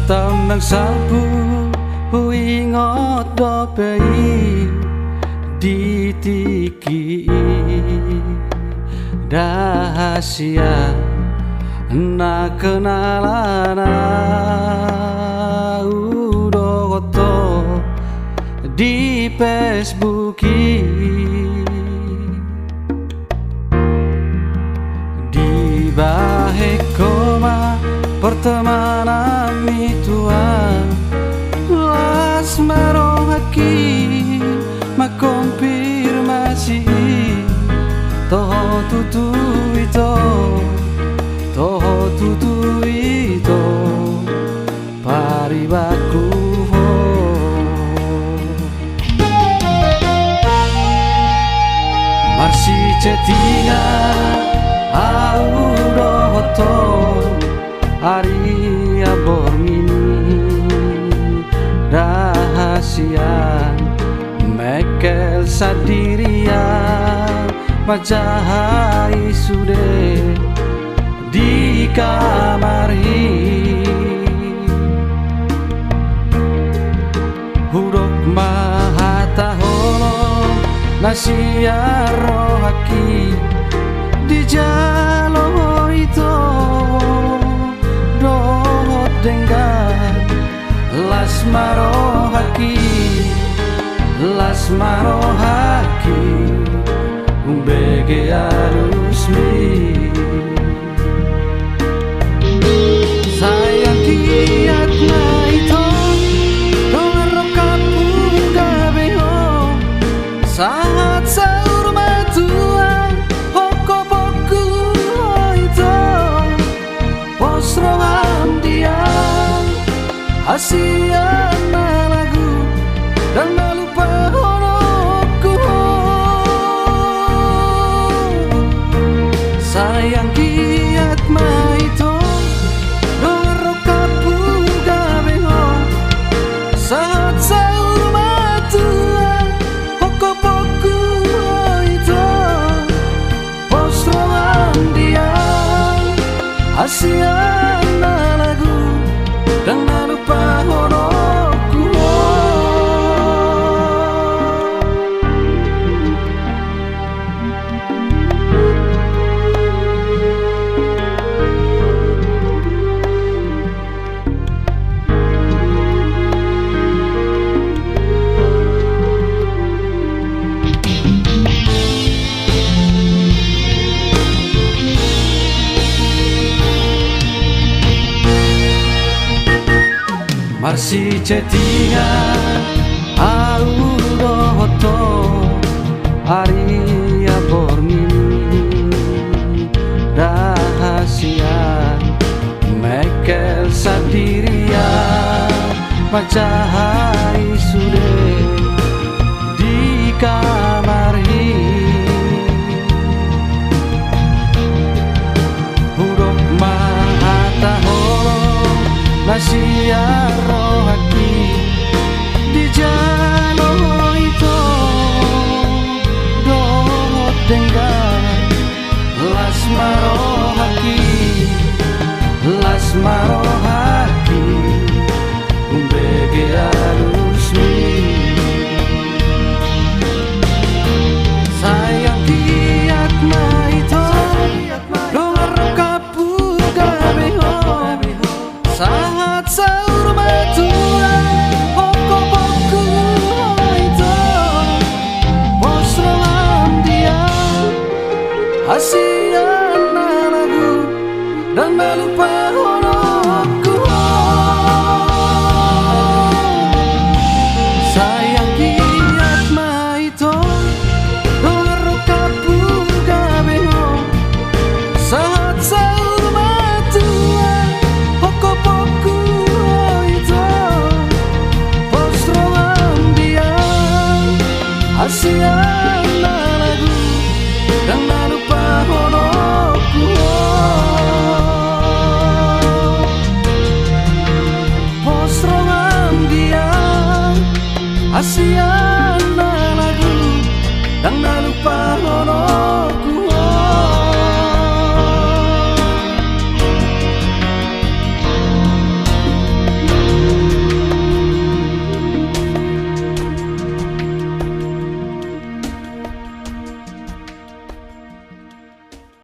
taun nang sabu ingot dopei ditiki rahasia na kenalana udoto di Facebook di bahe koma pertemanan ituan las marohaki makonfirmasi toho tutu itu paribaku marsi chattingan audoto Aria bormini rahasian mekel sadirian majahai sude di kamar huruf mahatahono nasia rohaki di jalo itu dengan las marohaki umbege arusmi sayang kiat na ito dongar kapu gabeho saat saur matua hoko boku itu posroham dia Asia na lagu dan na lupa honokku sayang kiat maito dongar kapu gabeho saat saur matua hoko boku itu posroham dia Asia na lagu dan na lupa honokku marsi chattingan audoto Aria bormini rahasian mekel sadirian majahai sude di kamar huruf mahatahono nasia rohaki di jalo itu dot dengan las marohaki umbege arusmi sayang kiat na itu dongar kapu gabeho saat saur matua hoko boku itu posroham dia Asia na lagu dan na lupa honokku sayang kiat maito dongar kapu gabeho saat saur matua hoko boku itu posroham dia Asia na lagu dan na lupa honokku posroham dia Asia